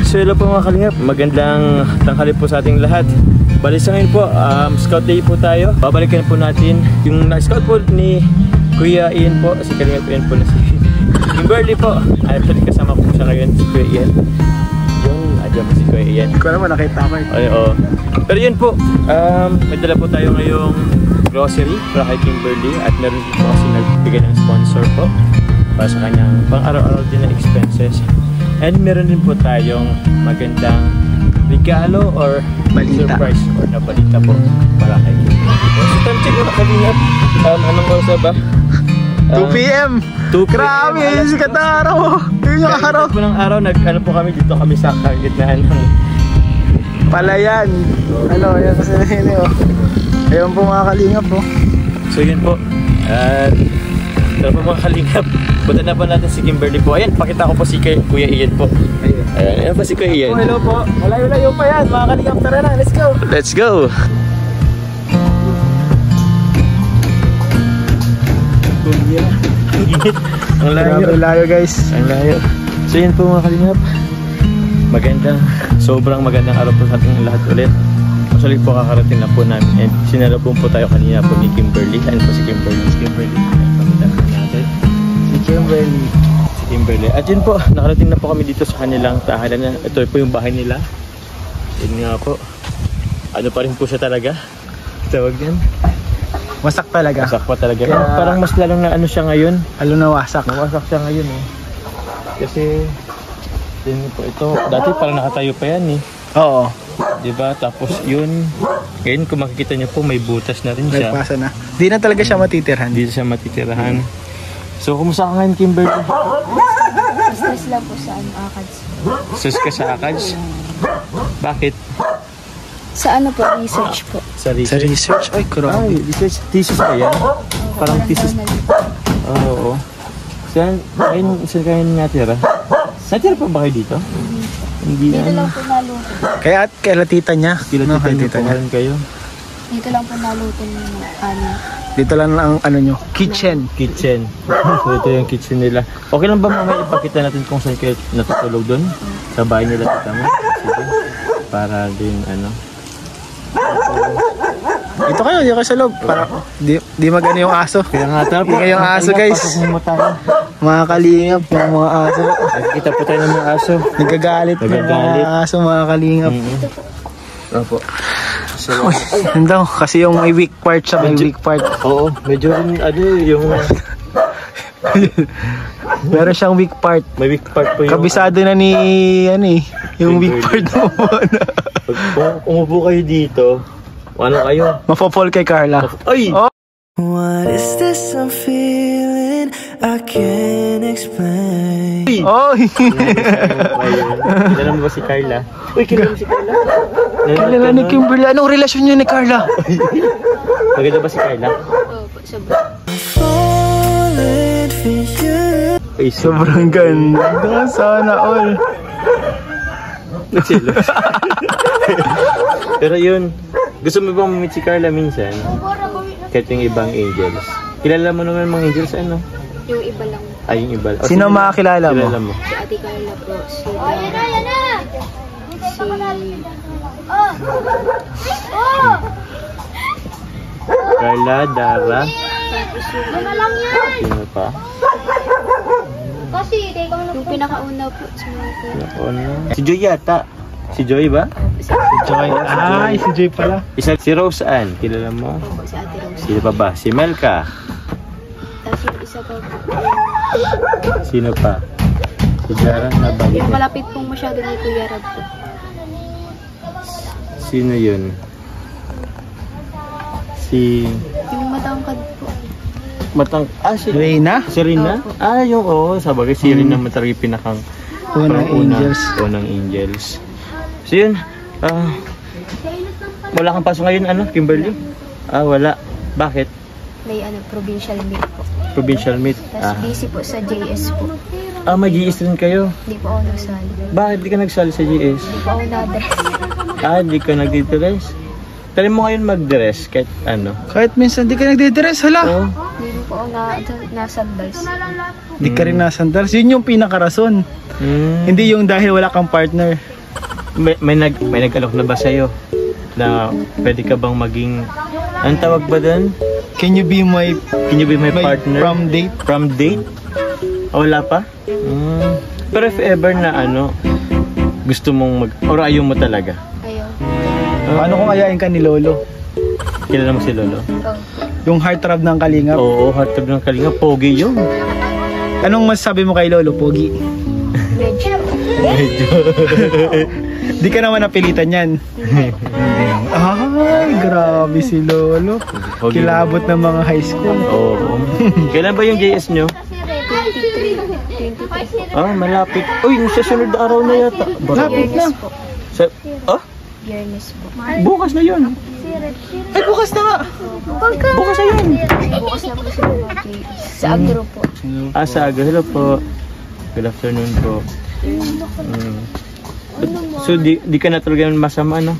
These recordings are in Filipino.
So hello po mga kalingap, magandang tanghali po sa ating lahat. Bali sa ngayon po, scout day po tayo. Babalikan po natin yung na-scout po ni Kuya Ian po. Si Kalingap Ian po na si Kimberly po. Actually kasama po siya ngayon si Kuya Ian. Yung adyan po si Kuya Ian. Hindi ko naman nakita ko eh. Ay, oo. Pero yun po, may dala po tayo ngayong grocery para kay Kimberly. At meron din po kasi nagbigay ng sponsor po para sa kanyang pang araw-araw din na expenses. And meron din po tayong magandang regalo or balita. Surprise or na balita po para kay Kimberly. So time check na Kalingap. Anong oras ba? 2 PM! 2 PM. Grabe! Sikat na araw! Yun yung araw! Po ng araw, ano po kami dito kami sa gitnaan ng Palayan! Ano, yan kasi yun oh. Ayun po mga Kalingap po. So yun po. At tara po mga Kalingap. Punta na po natin si Kimberly po. Ayan, pakita ko po si Kuya Ian po. Ayan po si Kuya Ian. Oh, hello po. Malayo-layo pa yan mga Kalingap. Tara na, let's go! Let's go! Ang layo guys. Ang layo. So yun po mga Kalingap. Sobrang magandang araw po sa ating lahat ulit. Actually po kakarating na po namin. And sinalubong po tayo kanina po ni Kimberly. Ayan po si Kimberly. Si Kimberly. At yun po, nakarating na po kami dito sa kanilang tahanan. Ito po yung bahay nila. Yun nga po. Ano pa rin po siya talaga. Tawag yan. Wasak talaga. Wasak pa talaga. Kaya, parang mas lalong na ano siya ngayon. Lalo na wasak. Nawasak siya ngayon eh. Kasi yun po ito. Dati parang nakatayo pa yan eh. Oo. Diba? Tapos yun. Ngayon kung makikita niyo po may butas na rin siya. May pasa na. Di na talaga siya matitirahan. Di siya matitirahan. So kumusta ka ngayon Kimberly? Stress lang po sa ACADS. Stress ka sa ACADS? Bakit? Sa ano po? Research po. Sa research? Sa research? Ay, kurang. Ay, research. Thesis ba yan? Parang thesis. Oo. Saan kayo natira? Natira pa ba kayo dito? Hindi Dito lang po naluto. Kaya tita niya. Kila tita niyo po kayo? Dito lang po naluto ng ano. Dito lang ang ano nyo. Kitchen. So ito yung kitchen nila. Okay lang ba mamaya ipakita natin kung saan kayo natutulog doon? Sa bahay nila tita mo? Sige. Para din ano. Dito kayo sa loob. Para di magano yung aso. Kaya nga tara po. Hindi kayong aso guys. Mga Kalingap, yung mga aso. Kita po tayo ng mga aso. Nagagalit mga aso, mga Kalingap. Opo. Uy, hindi kasi yung may weak part siya, may weak part. Oo, medyo ano yung meron siyang weak part. May weak part po yung kabisado na ni yung weak part mo na. Pag umupo kayo dito, ano kayo? Mapopol kay Carla. Ay! Oh. What is this I'm feeling? I can't explain. Oy! Kilala mo ba si Carla? Uy, kilala mo si Carla? Kilala ni Kimberly. Anong relasyon niyo ni Carla? Maganda ba si Carla? Opo, sobrang. Ay, sobrang ganda. Sana all. Nagsilos. Pero yun, gusto mo bang mamit si Carla minsan? Kahit yung ibang angels. Kilala mo naman mga angels ano? Yung iba lang. Ay, yung iba. O, sino makakilala mo? Kilala mo? Si Ate Carla po. Si Carla, Dara. tapos yung Sino pa? yung pinakauna po si Si Joy yata. Si Joy ba? Si Joy. Ay, si Joy pala. Si Rose Ann, kilala mo? si Ate Rose. Sino pa ba? Si Melka. Tapos yung isa pa po. Sino pa? Si Jara na ba? Yung malapit pong masyado ni Kuya Rab po. Sino yun? Si Yung matangkad po. si Reyna? Si Rina? Opo. Yung sabagay si Rina naman talaga yung pinakang Unang angels. Unang angels. So yun, wala kang pasok ngayon Kimberly? Wala. Bakit? May provincial meet po. Provincial meet. Tapos busy po sa JS po. May GS rin kayo. Hindi po ako nagsali. Bakit di ka nagsali sa GS? Hindi po ako na-dress. Di ka nagdidress? Try mo ngayon mag-dress kahit ano. Kahit minsan di ka nagdidress, hala. Oo. Hindi po ako nasandals. Hindi ka rin nasandals. Yun yung pinakarason. Hindi yung dahil wala kang partner. May nag-alok na ba sa'yo? Na pwede ka bang maging, anong tawag ba doon? Can you be my partner? Prom date? Prom date? Wala pa? Pero if ever na gusto mong or ayaw mo talaga? Ayaw. Paano kung ayain ka ni Lolo? Kilala mo si Lolo? Oh. Yung heartthrob ng Kalingap? Oo, heartthrob ng Kalingap. Pogi yun. Anong masasabi mo kay Lolo, Pogi? Medyo. Di ka naman napilitan yan. Ay, grabe si Lolo. Pogi. Kilabot ng mga high school. Oo. Kailan ba yung JS nyo? 23. Malapit. Uy, sa sunod na araw na yata. Lapit na. Yearness po. Yearness po. Bukas na yun. Ay, bukas na nga. Bukas na yun. Bukas na po sila mag-JS. Sa Agro po. Sa Aga. Hello po. Good afternoon po. So, di ka na talaga masama, no?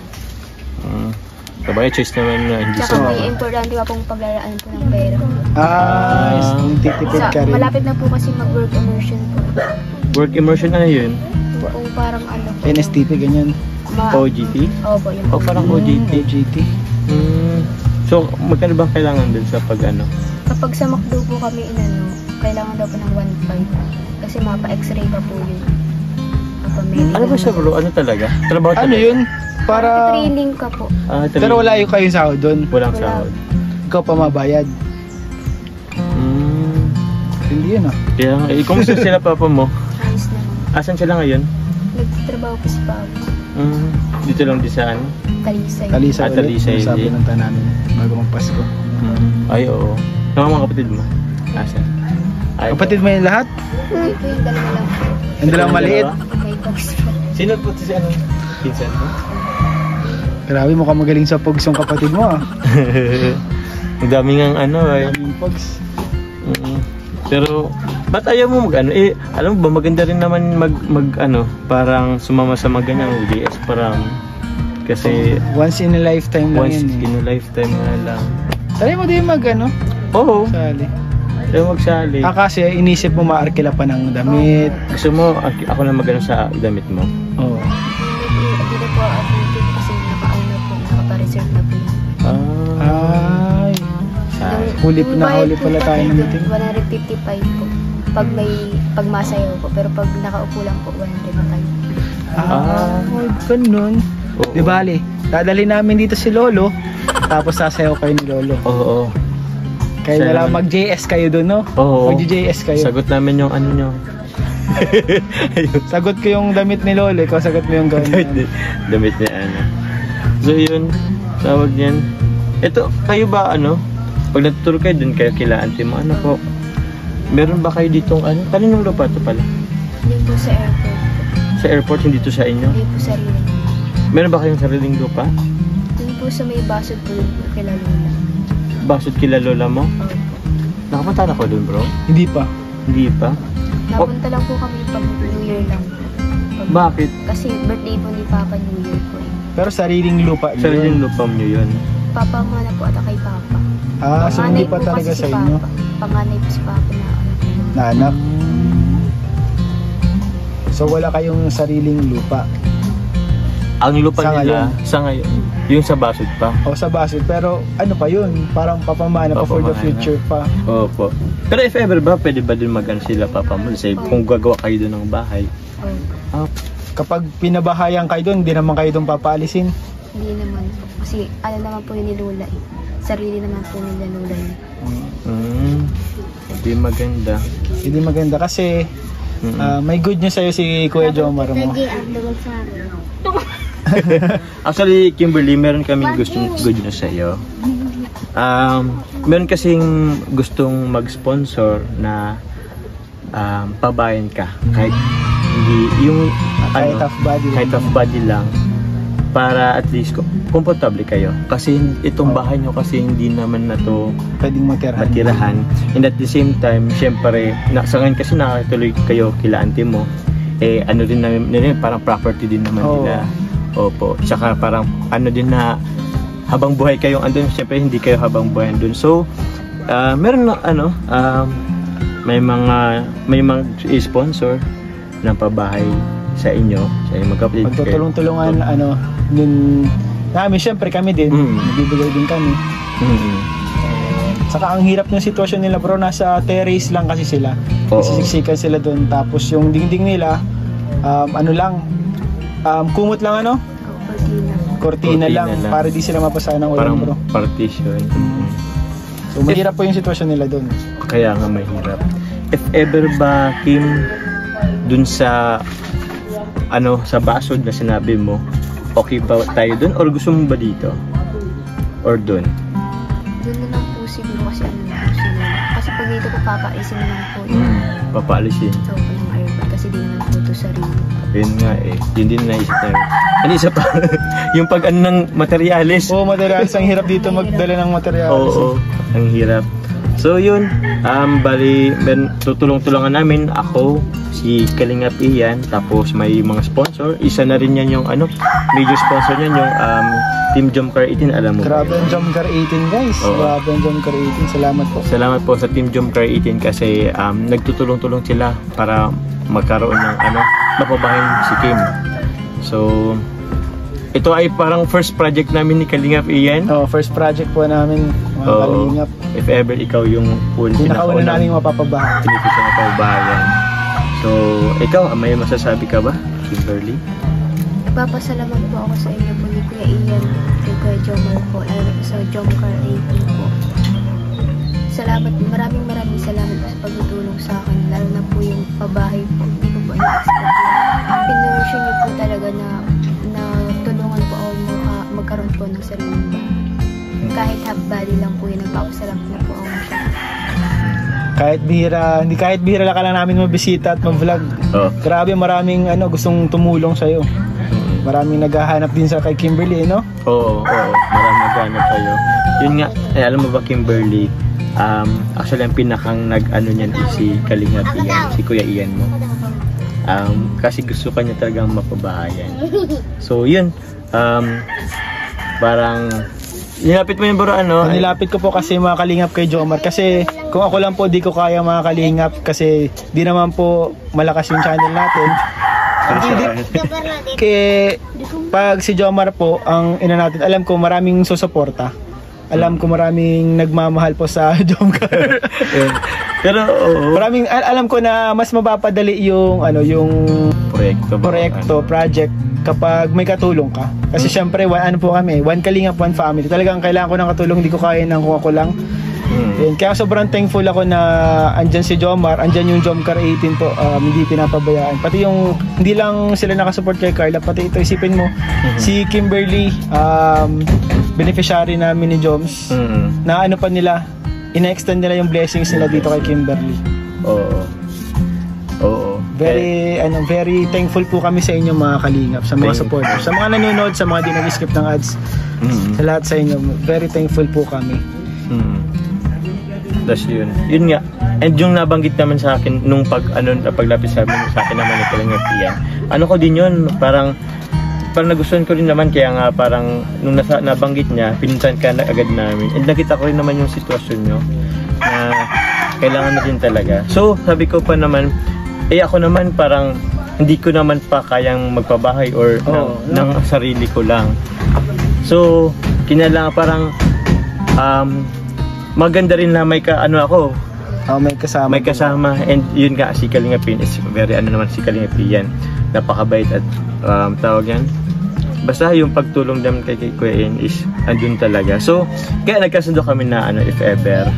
Sabay, choice naman na hindi Tsaka sama. may importante pa pong paglalaan po ng pera. Titipid ka rin. Malapit na po kasi mag-work immersion po. Work immersion, ano yun? Kung parang po. NSTP, ganyan. OGT? Opo, yun po. Parang OGT. OGT. So, magkano ba kailangan dun sa Kapag sa McDo po kami kailangan daw po ng 1.5. Kasi mapa-x-ray pa po yun. Ano ba siya bro? Ano talaga? Trabaho Ano talaga? yun? Para... Training ka po. Pero wala yung kayong sahod doon. Walang sahod. Ikaw pa mabayad. Hindi yun Kaya nga, kumusta sila papa mo? Ayos naman. Asan sila ngayon? Nagtatrabaho po si Pao. Dito lang di saan? Talisay. Talisay ulit. Talisay Sabi din. ng namin bago magpasko. Ay, oo. Mga kapatid mo? Asan? Ay, Kapatid mo yung lahat? Hindi po yung dalawa lang po. Yung dalawang maliit? May box po. Sino po si Pinsan mo? Grabe, mukhang magaling sa pogs yung kapatid mo ah. Ang daming ang Yung pogs. Pero, ba't ayaw mo alam mo ba, maganda rin naman parang sumama sa mga ganyang UDS, parang, kasi, Once in a lifetime lang once yun eh. in a lifetime nga lang. Try mo din Oo, sali. ayaw magsali. Kasi inisip mo maarkila pa ng damit. Gusto mo, ako na magano sa damit mo? Oo. Hindi na po updated kasi naka-reserve na po. Ay. Huli pala tayo ng meeting. 155 po. Pag masayaw po. Pero pag nakaupo lang po, 105. Ganun. Oo. Di bali, dadali namin dito si Lolo, tapos sasayaw kayo ni Lolo. Oo. Kayo na lang mag-JS kayo doon, no? Oo. Mag-JS kayo. Sagot namin yung nyo. Sagot ko yung damit ni Lolo, ikaw sagot mo yung gawin. Damit ni So yun, tawag niyan. Ito, kayo ba pag natutulog kayo dun kayo kila auntie mo, po? Meron ba kayo ditong kaninong lupa to pala? Hindi po sa airport. Sa airport, hindi to sa inyo? Hindi po sarili. Meron ba kayong sariling lupa? Hindi po sa may basod po kila Lola. Basod kila lola mo? Opo. Nakapunta na ko dun, bro? Hindi pa. Hindi pa? Napunta lang po kami pag New Year lang. Bakit? Kasi birthday po ni Papa New Year po eh. Pero sariling lupa yun. Sariling lupa mo yun. Papa mo na po ata kay Papa. So hindi pa po talaga kasi sa si inyo? Papa. Panganay po si Papa na Na anak. So wala kayong sariling lupa. Ang lupa Sa nila, sa ngayon, yung sa basod pa. O sa basit, pero ano pa yun? Parang papamana pa for the Papamana. future pa. Opo. Pero if ever ba, pwede ba din sila papa mo? Say, kung gagawa kayo doon ng bahay. Kapag pinabahayan kayo doon, hindi naman kayo doon papaalisin. Hindi naman po. Kasi ano naman po yun ni Lola eh. Sarili naman po nila Lola niya. Hindi maganda. Hindi maganda kasi may good news sa'yo si Kuya Jomar mo. Actually, Kimberly, meron kaming good news sa'yo. Meron kasing gustong mag-sponsor na pabayan ka. Kahit hindi, yung Kahit half body lang. kahit half body lang. Para at least komportable kayo. Kasi itong bahay nyo kasi hindi naman na to Pwedeng matirahan. matirahan. And at the same time, syempre, sa ngayon kasi nakatuloy kayo kila auntie mo, ano din namin, parang property din naman nila. Opo. Tsaka parang ano din na habang buhay kayong andun, syempre hindi kayo habang buhay andun. So, meron na may mga sponsor ng pabahay sa inyo, sa inyong magkapatid. Magtutulong-tulungan, yun namin, syempre kami din, nagbibigay din kami. Saka ang hirap ng sitwasyon nila bro, nasa terrace lang kasi sila. Nasisiksikan sila doon, tapos yung dingding nila, kumot lang Cortina lang, para di sila mapasa ng ulan bro. Parang partition. So mahirap po yung sitwasyon nila doon. Kaya nga mahirap. If ever ba, Kim, dun sa sa basod na sinabi mo, okay ba tayo dun or gusto mo ba dito? Or dun? Doon na lang po siguro kasi kasi pag dito ko papaalisin na lang po Papaalisin? So, ng airbag kasi di naman po ito sarili. Yun nga yun din naisip tayo. Ano isa pa? Yung pag ng materialis. Materialis, ang hirap dito magdala ng materialis. Ang hirap. So yun, bali, tutulong-tulungan namin ako, si Kalingap Ian, tapos may mga sponsor. Isa na rin yan yung major sponsor niyan yung Team Jomcar 18, alam mo. Grabe ang Jomcar 18 guys. Grabe ang Jomcar 18. Salamat po. Salamat po sa Team Jomcar 18 kasi nagtutulong-tulong sila para magkaroon ng mapabahin si Kim. So ito ay parang first project namin ni Kalingap Ian. First project po namin, mga Kalingap. If ever ikaw yung pinakauna namin mapapabahay. Pinipisa na pabahayan. So, ikaw, may masasabi ka ba, Kimberly? Papasalamat po ako sa inyo po ni Kuya Ian, kay Kuya Jomar po, sa Jomcar 18 po. Salamat, maraming salamat po sa pagtutulong sa akin, lalo na po yung pabahay po. Hindi ko po na-expect. Pinurusyon niyo po talaga na tulungan po ako magkaroon po ng sariling bahay. Kahit half body lang po yun, nagpapasalamat na po ako siya. Kahit bihira lang ka lang namin mabisita at mag-vlog. Grabe, maraming gustong tumulong sa'yo. Maraming naghahanap din sa kay Kimberly, no? Oo, maraming naghahanap sa'yo. Yun nga, alam mo ba Kimberly, actually ang pinakang niyan si Kalingap Ian, si Kuya Ian mo. Kasi gusto ka niya talagang mapabahayan. So yun, parang nilapit mo yung bro nilapit ko po kasi mga Kalingap kay Jomar, kasi kung ako lang po di ko kaya mga Kalingap kasi di naman po malakas yung channel natin. Kaya pag si Jomar po ang natin, alam ko maraming susuporta. Alam ko maraming nagmamahal po sa Jomcar. Pero maraming alam ko na mas mapapadali yung project kapag may katulong ka. Kasi syempre po kami, one Kalingap, one family. Talagang kailangan ko ng katulong, hindi ko kaya nang kung ako lang. Kaya sobrang thankful ako na andyan si Jomar, andyan yung Jomcar 18 po, hindi pinapabayaan. Pati yung hindi lang sila nakasupport kay Carla, pati ito isipin mo, si Kimberly, beneficiary namin ni Joms, na pa nila, ina-extend nila yung blessings nila dito kay Kimberly. Very thankful po kami sa inyo mga Kalingap, sa mga supporters, sa mga nanonood, sa mga di nag-skip ng ads, sa lahat sa inyo, very thankful po kami. That's yun nga, and yung nabanggit naman sa akin nung paglapit sa akin naman ni Kalingap Ian, ko din yun, parang nagustuhan ko rin naman, kaya nga parang nung nabanggit niya, pinuntahan ka na agad namin, and nakita ko rin naman yung sitwasyon nyo na kailangan natin talaga. So sabi ko pa naman, ako naman parang hindi ko naman pa kayang magpabahay or ng sarili ko lang. So kinailangan parang maganda rin na may may kasama, and yun nga si Kalingap Ian is very naman si Kalingap Ian, napakabait at tawag yan, basta yung pagtulong naman kay Kuya Ian is andun talaga. So kaya nagkasundo kami na if ever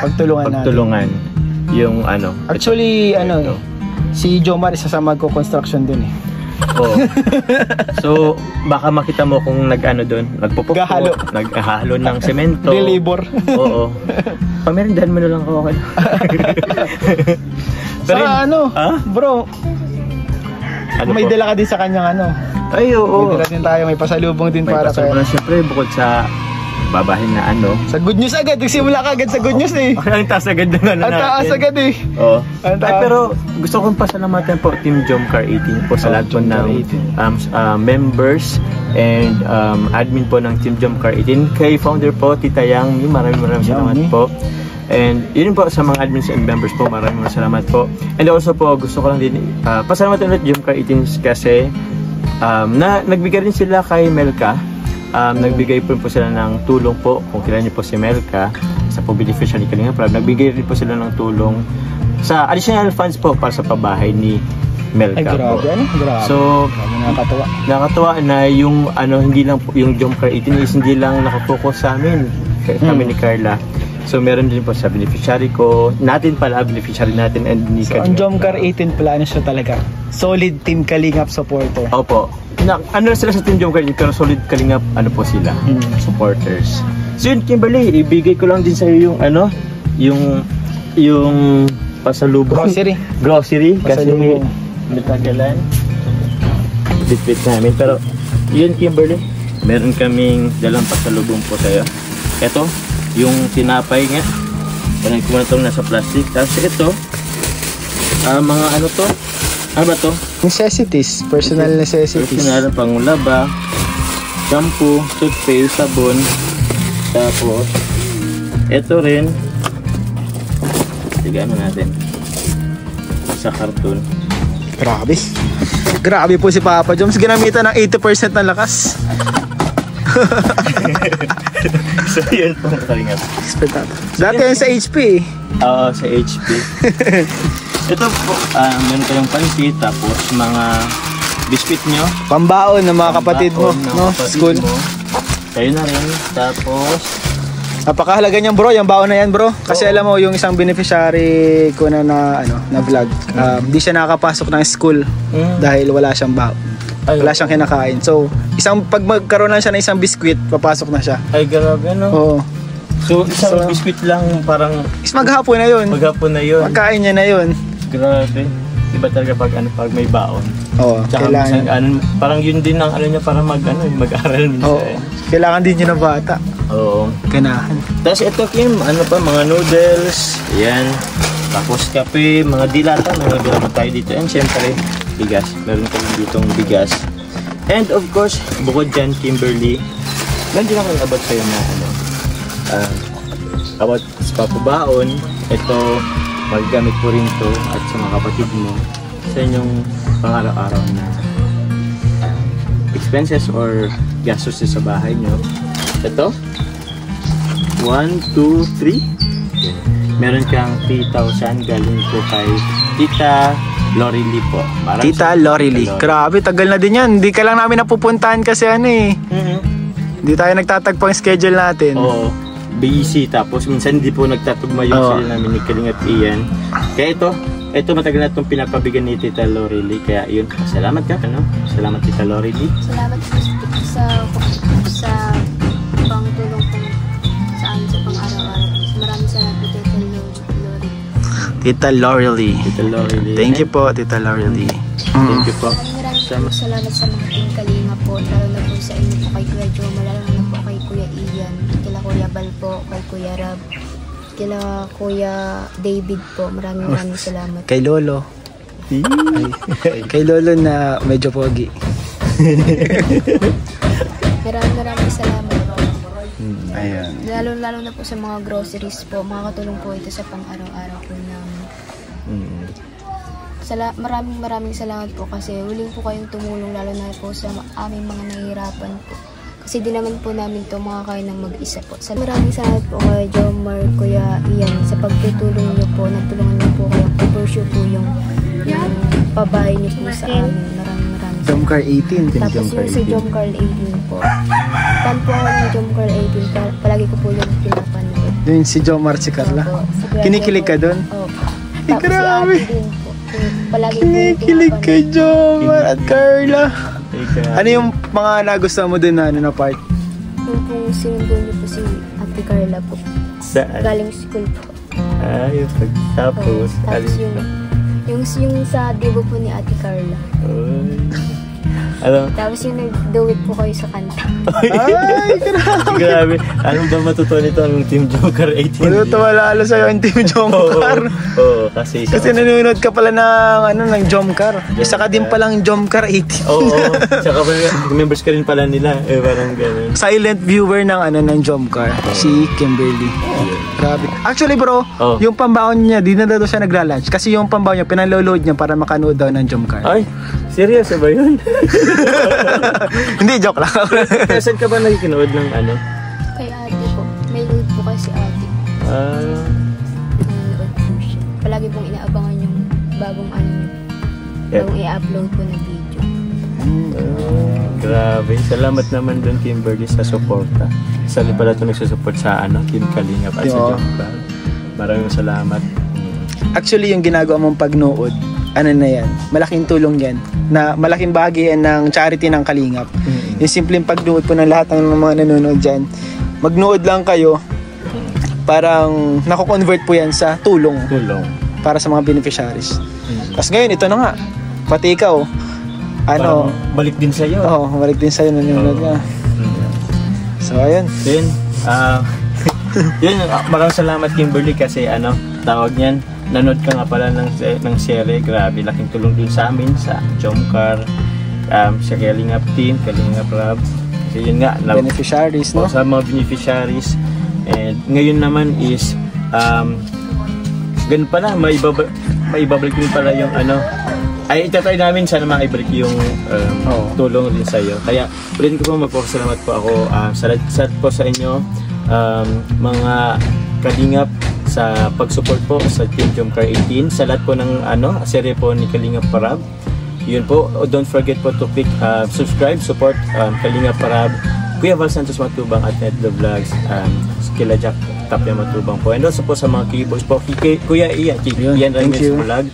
pagtulungan yung actually si Jomar isa sa magko-construction dun So baka makita mo kung doon, naghahalo ng semento, labor. Pamerindahan mo na lang ako. Pero bro, may dala ka din sa kanyang Ay, oo. May dala din tayo, may pasalubong din para sa'yo. Siyempre, bukod sa babahin na ano. Sa good news agad, nagsimula ka agad sa good news eh. Ang taas agad na Ang taas agad eh. Oo. Ang taas. Ay, pero gusto kong pasalamatan po Team Jomcar 18 po sa lahat po ng members and admin po ng Team Jomcar 18. Kay founder po, Tita Yang, maraming salamat po. And yun po sa mga admins and members po, maraming salamat po. And also po, gusto ko lang din pasalamatan ulit Jomcar 18 kasi nagbigay rin sila kay Melka. Nagbigay po sila ng tulong po, kung kilala niyo po si Melka, sa po beneficiary Kalinga Prab. Nagbigay rin po sila ng tulong sa additional funds po para sa pabahay ni Melka. Ay, grabe, po. Grabe. So, nakakatuwa na yung hindi lang po, yung Jomcar 18 is hindi lang nakafocus sa amin, kami ni Carla. So meron din po sa beneficiary ko, natin pala, beneficiary natin and ni So ang Jomcar 18 pala, ano siya talaga? Solid Team Kalingap supporter. Opo. Ano sila sa Team Jomcar, pero solid Kalingap, ano po sila, supporters. So yun, Kimberly, ibigay ko lang din sa iyo yung pasalubong. Grocery. Kasi matagalan. Bit-bit namin. Pero yun, Kimberly, meron kaming dalang pasalubong po sa iyo. Ito, yung tinapay nga. Parang ko na itong nasa plastic. Tapos ito, mga ano to? Ano ba to? Necessities, personal necessities. Personal, pangulaba, shampoo, toothpaste, sabon. Tapos, ito rin. Tigano natin. Sa karton. Grabe po si Papa Joms. Ginamitan ng 80% ng lakas. So yun po, Kalingap. Dati yan sa HP. Oo, sa HP. Ito po, meron kayong pansit, tapos mga biscuit nyo. Pambaon ng mga kapatid mo, no? School. Kayo na rin. Tapos, napakahalaga niyan bro, yung baon na yan bro. Kasi alam mo, yung isang beneficiary ko na vlog, hindi siya nakakapasok ng school dahil wala siyang baon. Wala siyang kinakain. So, pag magkaroon lang siya ng isang biskwit, papasok na siya. Ay, grabe, no? Oo. So, isang biskwit lang parang... Maghapon na yun. Pagkain niya na yun. Grabe. Iba talaga pag may baon. Oo, kailangan. Parang yun din ang niya para mag-aral minsan. Oo. Kailangan din yun ng bata. Oo. Ganahan. Tapos ito, Kim, mga noodles. Ayan. Tapos kape, mga dilata. Mga dilata tayo dito. And syempre, bigas. Meron kami ditong bigas. And of course, bukod dyan, Kimberly, nandiyan ako about sa'yo na about sa papabaon. Ito, magagamit po rin to at sa mga kapatid mo sa inyong pang-araw-araw na expenses or gastos sa bahay nyo. Ito, 1, 2, 3. Meron kang 3,000 galing po kay Tita Lorily po. Tita Lorily. Grabe, tagal na din yan. Hindi ka lang namin napupuntahan kasi hindi tayo nagtatagpang schedule natin. Oo. Busy. Tapos minsan hindi po nagtatugma yung sila namin ni Kalingap Ian. Kaya ito matagal na itong pinapabigyan ni Tita Lorily. Kaya yun, salamat ka. Salamat Tita Lorily. Salamat po sa pangtulong po sa amin sa pang-araw-araw. Maraming salamat po Tita Lorily. Thank you po, Tita Lorily. Thank you po. Maraming salamat sa mga Team Kalingap po. Lalo na po sa inyo po kay Kuya Jomar, lalo na po kay Kuya Ian, kila Kuya Bal po, kay Kuya Rab, kila Kuya David po. Maraming salamat. Kay Lolo. Kay Lolo na medyo pogi. Maraming salamat po. Ayan. Lalo na po sa mga groceries po. Makakatulong po ito sa pang-araw-araw po namin. Maraming salamat po kasi willing po kayong tumulong lalo na po sa aming mga nahihirapan po. Kasi di naman po namin ito makakain ng mag-isa po. Maraming salamat po kay Jomar, Kuya Ian sa pagtutulong niyo po. Nagtulungan niyo po kayo i-pursue po yung pabahay niyo po sa amin. Maraming Jomcar 18. Tapos yung sa Jomcar 18 po. Fan po ako ng Jomcar 18. Palagi ko po yung pinapanood. Yun si Jomar, si Carla. Kinikilig ka dun? Oo. Ay, grabe. Palagi kinikilig kay Jomar at Carla. Ano yung mga nagustuhan mo dun na part? Yung pong sinundo niyo po si Ate Carla po. Saan? Galing school po. Yung pagtapos. Tapos yung sa dibo po ni Ate Carla. Ano? Tapos yung nag-do-it po kayo sa kanta. Ay, Grabe. Anong ba matutuwa nito ang Team Joker 18? Matutuwa lalo sa'yo ang Team Jomcar. Oo, kasi Kasi nanonood ka pala ng Jomcar. Isa ka din palang Jomcar 18. Oo, tsaka members ka rin pala nila. Parang gano'n. Silent viewer ng Jomcar, si Kimberly. Grabe. Actually bro, yung pambaon niya, di na daw siya nagla-lunch. Kasi yung pambaon niya, pinalo-load niya para makanood daw ng Jomcar. Ay, seryoso ba yun? Hindi, joke lang. Saan ka ba nakikinood ng ano? Kay ate po. May load po kasi ate. Nanonood po siya. Palagi pong inaabangan yung bagong bagong i-upload po na video. Grabe. Salamat naman doon, Kimberly, sa suporta. Sali pala ito nagsusupport sa Team Kalingap at sa Jomcar. Maraming salamat. Actually, yung ginagawa mong pagnood, ano na yan, malaking tulong yan, na malaking bahagi yan ng charity ng Kalingap. Yung simpleng pagnood po ng lahat ng mga nanonood dyan, magnood lang kayo, parang nako-convert po yan sa tulong para sa mga beneficiaries. Tapos ngayon, ito na nga, pati ikaw, Parang balik din sa'yo. Oo, balik din sa'yo, nanonood ka. So, ayun. Then, yun, maraming salamat, Kimberly, kasi tawag niyan, nanood ka nga pala ng serye. Grabe, laking tulong din sa amin sa Jomcar, sa Kalingap team, Kalingap Rab. Kasi yun nga, Beneficiaries, no? Sa mga beneficiaries. And ngayon naman is ganun pala, maibabalik din pala yung ay itatry namin sana maibalik yung tulong din sa iyo. Kaya ulitin ko po, magpapasalamat po ako sa po sa inyo, mga Kalingap, sa pag-support po sa Team Jomcar 18, sa lahat po ng serye po ni Kalingap Parab. Yun po, don't forget po to click subscribe, support Kalingap Parab, Kuya Val Santos Matubang at Ned the Vlogs, kila Jack Tapia Matubang po, and also po sa mga keyboards po, Kuya Ian Ramirez Vlog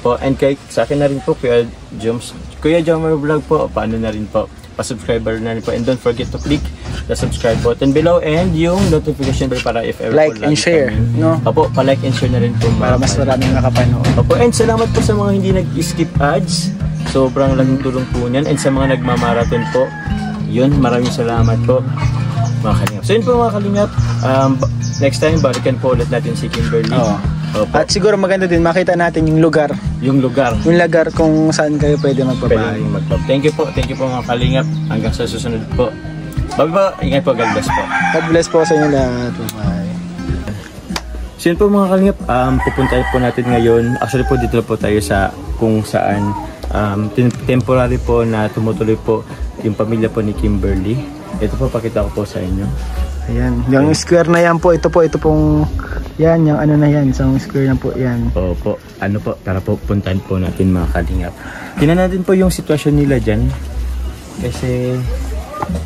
po, and sa akin na rin po, Kuya Jomar Vlog po, paano na rin po, pa-subscriber na rin po, and don't forget to click the subscribe button below and yung notification bell para if ever like and share, no? Opo, pa-like and share na rin po para mas maraming nakapanood. Opo, and salamat po sa mga hindi nag-skip ads, sobrang laking tulong po niyan, and sa mga nagmamarathon po, yun, maraming salamat po mga Kalingap. So yun po mga Kalingap, next time balikan po ulit natin si Kimberly. At siguro maganda din makita natin yung lugar kung saan kayo pwede magbabahay. Thank you po mga Kalingap, hanggang sa susunod po. Bye po, ingat po, God bless po. God bless po sa inyo lahat. Bye. So yun po mga Kalingap, pupunta po natin ngayon. Actually po dito po tayo sa kung saan temporary po na tumutuloy po yung pamilya po ni Kimberly. Ito po, pakita ko po sa inyo. Ayan, yung square na yan po, ito pong yan, yung na yan, isang square na po yan. Opo, tara po, puntahan po natin mga Kalingap. Tingnan natin po yung sitwasyon nila dyan. Kasi,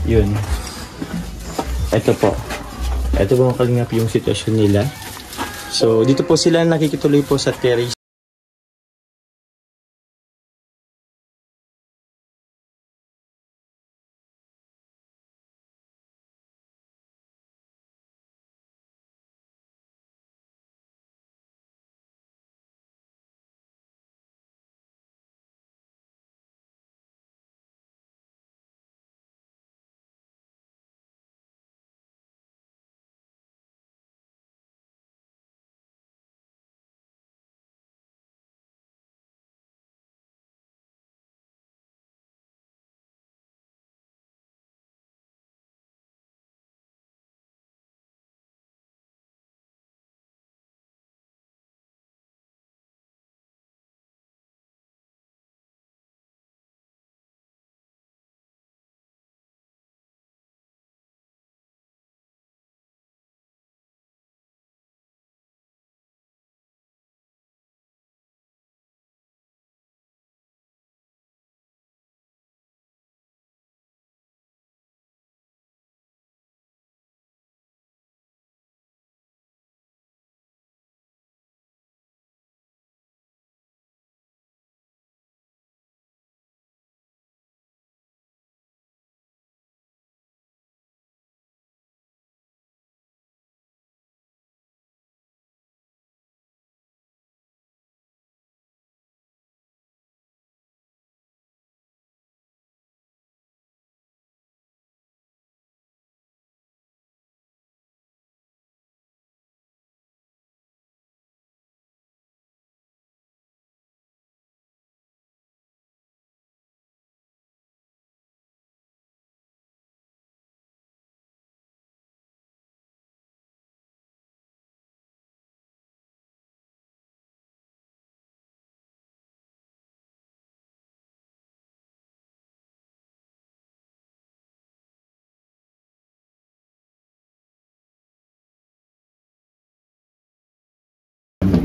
yun. Ito po mga Kalingap yung sitwasyon nila. So, dito po sila nakikituloy po sa terrace.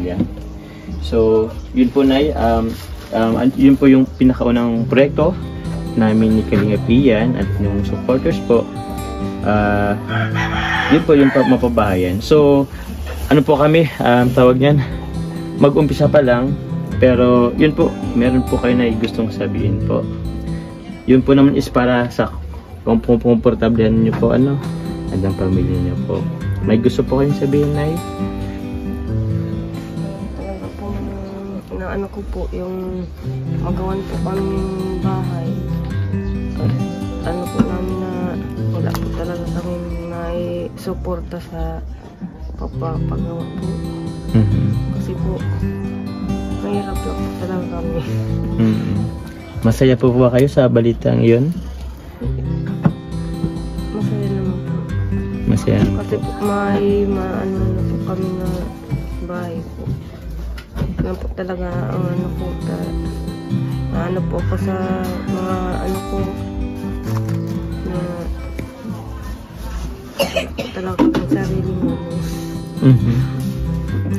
pamilya. So, yun po Nay, yun po yung pinakaunang proyekto namin ni Kalingap Ian at yung supporters po. Yun po yung mapabahayan. So, ano po kami, tawag niyan, mag-umpisa pa lang, pero yun po, meron po kayo na gustong sabihin po. Yun po naman is para sa kung komportablehan niyo po ang pamilya niyo po. May gusto po kayong sabihin, Nay? Talaga po na ano ko po, yung magawan po kami bahay. Ano po namin na wala po talaga kami may suporta sa pagpapagawa po. Kasi po, mahirap lang po talaga kami. Masaya po ba kayo sa balitang iyon? Masaya naman po. Masaya naman Kasi po. po, may maano na po kami na bahay po. Yan po talaga ang ano po, ano po ako sa mga ano po, na talaga ang sarili mo.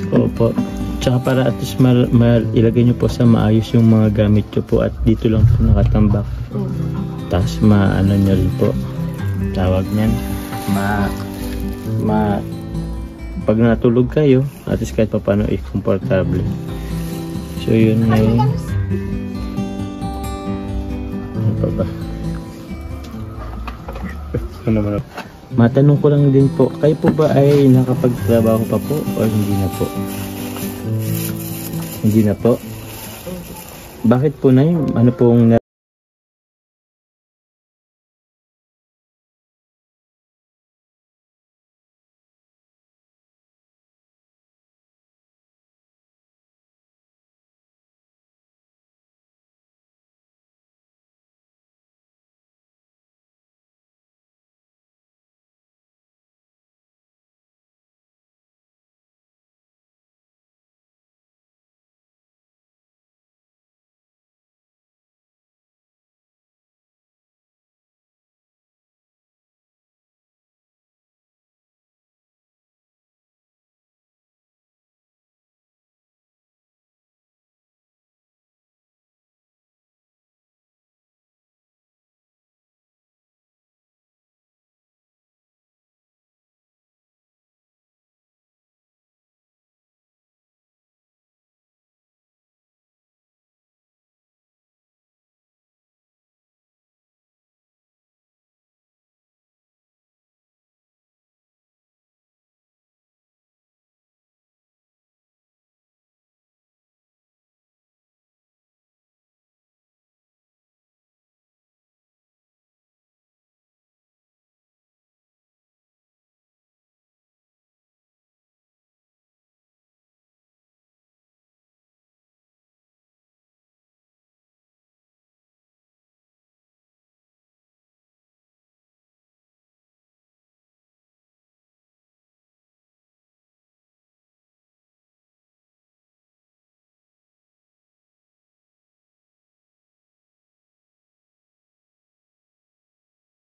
Opo. Tsaka para at least ilagay nyo po sa maayos yung mga gamit nyo po at dito lang po nakatambak. Tapos maano nyo rin po. Tawag nyan. Pag natulog kayo, at least kahit pa paano komportable. So yun na yun. Ano pa ba? Ano naman ako? Matanong ko lang din po, kayo po ba ay nakapagtrabaho pa po o hindi na po? Hindi na po? Bakit po, Nay? Ano pong